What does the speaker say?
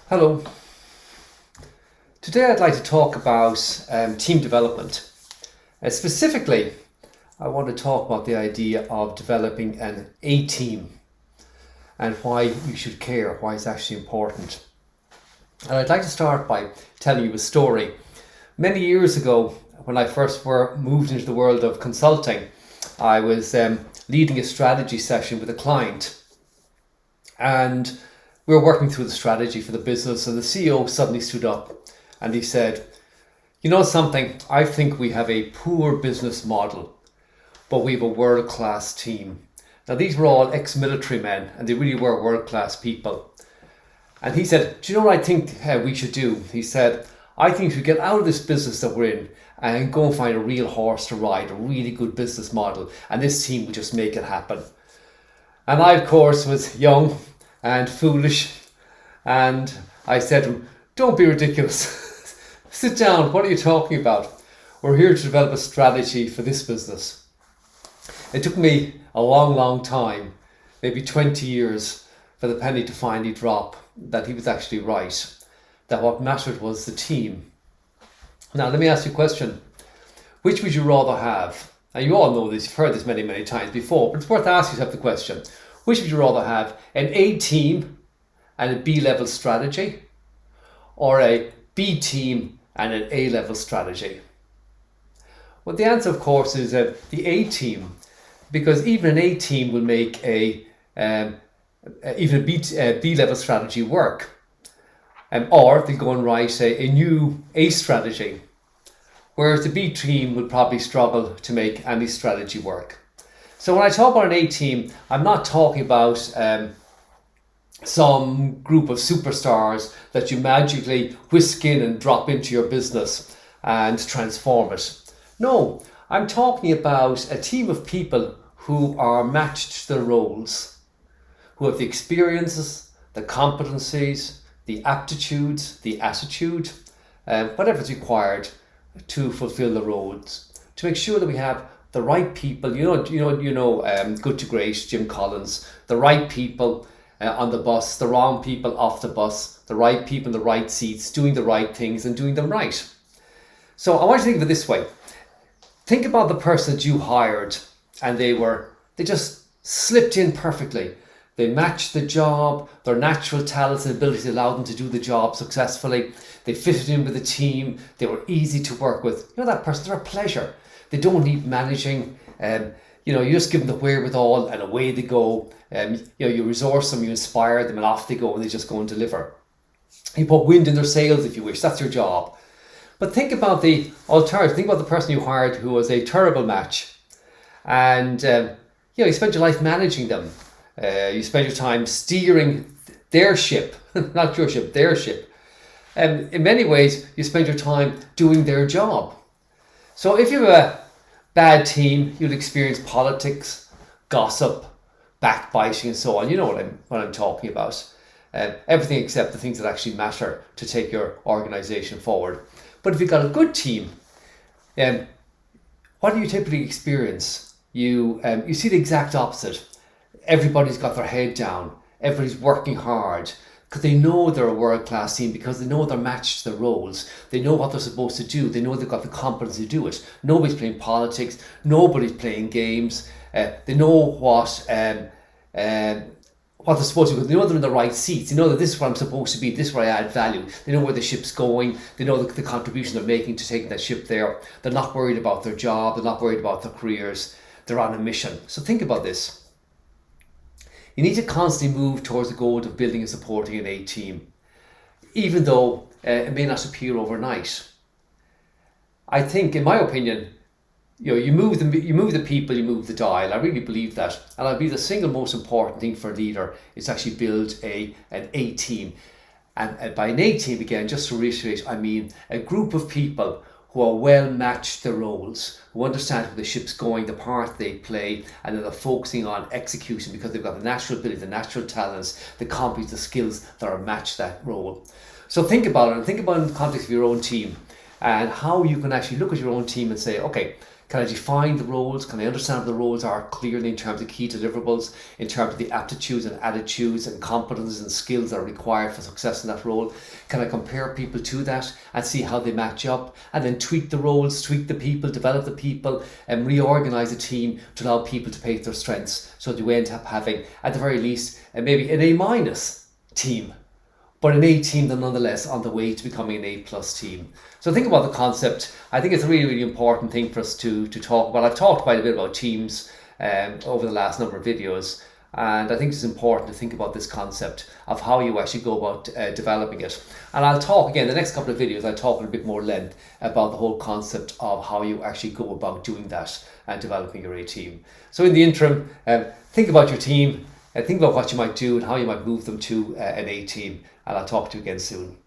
Hello. Today I'd like to talk about team development. Specifically, I want to talk about the idea of developing an A team and why you should care, why it's actually important. And I'd like to start by telling you a story. Many years ago, when I first moved into the world of consulting, I was leading a strategy session with a client, and we were working through the strategy for the business, and the CEO suddenly stood up and he said, "You know something, I think we have a poor business model, but we have a world-class team." Now, these were all ex-military men, and they really were world-class people. And he said, "Do you know what I think we should do?" He said, "I think we should get out of this business that we're in and go and find a real horse to ride, a really good business model, and this team will just make it happen." And I, of course, was young and foolish, and I said to him, "Don't be ridiculous. Sit down. What are you talking about? We're here to develop a strategy for this business." It took me a long time, maybe 20 years, for the penny to finally drop that he was actually right, that what mattered was the team. Now, let me ask you a question. Which would you rather have? Now, you all know this, you've heard this many times before, but it's worth asking yourself the question. Which would you rather have, an A team and a B level strategy, or a B team and an A level strategy? Well, the answer, of course, is the A team, because even an A team will make even a B level strategy work, or they go and write a new A strategy, whereas the B team would probably struggle to make any strategy work. So when I talk about an A team, I'm not talking about some group of superstars that you magically whisk in and drop into your business and transform it. No, I'm talking about a team of people who are matched to their roles, who have the experiences, the competencies, the aptitudes, the attitude, whatever is required to fulfill the roles, to make sure that we have the right people. Good to Great, Jim Collins. The right people on the bus, the wrong people off the bus, the right people in the right seats, doing the right things and doing them right. So I want you to think of it this way. Think about the person that you hired, and they just slipped in perfectly. They matched the job, their natural talents and abilities allowed them to do the job successfully. They fitted in with the team, they were easy to work with. You know that person, they're a pleasure. They don't need managing. You just give them the wherewithal and away they go. You resource them, you inspire them, and off they go, and they just go and deliver. You put wind in their sails if you wish, that's your job. But think about the alternative. Think about the person you hired who was a terrible match. And you spent your life managing them. You spend your time steering their ship, not your ship, their ship. And in many ways, you spend your time doing their job. So if you have a bad team, you'll experience politics, gossip, backbiting, and so on. You know what I'm talking about. Everything except the things that actually matter to take your organization forward. But if you've got a good team, what do you typically experience? You see the exact opposite. Everybody's got their head down. Everybody's working hard because they know they're a world-class team, because they know they're matched to their roles. They know what they're supposed to do. They know they've got the competence to do it. Nobody's playing politics. Nobody's playing games. They know what they're supposed to do. They know they're in the right seats. They know that this is where I'm supposed to be. This is where I add value. They know where the ship's going. They know the contribution they're making to taking that ship there. They're not worried about their job. They're not worried about their careers. They're on a mission. So think about this. You need to constantly move towards the goal of building and supporting an A team, even though it may not appear overnight. I think, in my opinion, you move the people, you move the dial. I really believe that, and I believe the single most important thing for a leader is to actually build an A team. And by an A team, again, just to reiterate, I mean a group of people who are well matched to their roles, who understand where the ship's going, the part they play, and then they're focusing on execution because they've got the natural ability, the natural talents, the competencies, the skills that are matched that role. So think about it in the context of your own team, and how you can actually look at your own team and say, okay, Can I define the roles? Can I understand what the roles are clearly in terms of key deliverables, in terms of the aptitudes and attitudes and competences and skills that are required for success in that role? Can I compare people to that and see how they match up, and then tweak the roles, tweak the people, develop the people, and reorganize the team to allow people to play to their strengths, so that you end up having, at the very least, maybe an A- team, but an A team that nonetheless on the way to becoming an A+ team. So think about the concept. I think it's a really, really important thing for us to talk about. I've talked quite a bit about teams over the last number of videos, and I think it's important to think about this concept of how you actually go about developing it. And I'll talk again, the next couple of videos, I'll talk in a bit more length about the whole concept of how you actually go about doing that and developing your A team. So in the interim, think about your team, think about what you might do and how you might move them to an A team, and I'll talk to you again soon.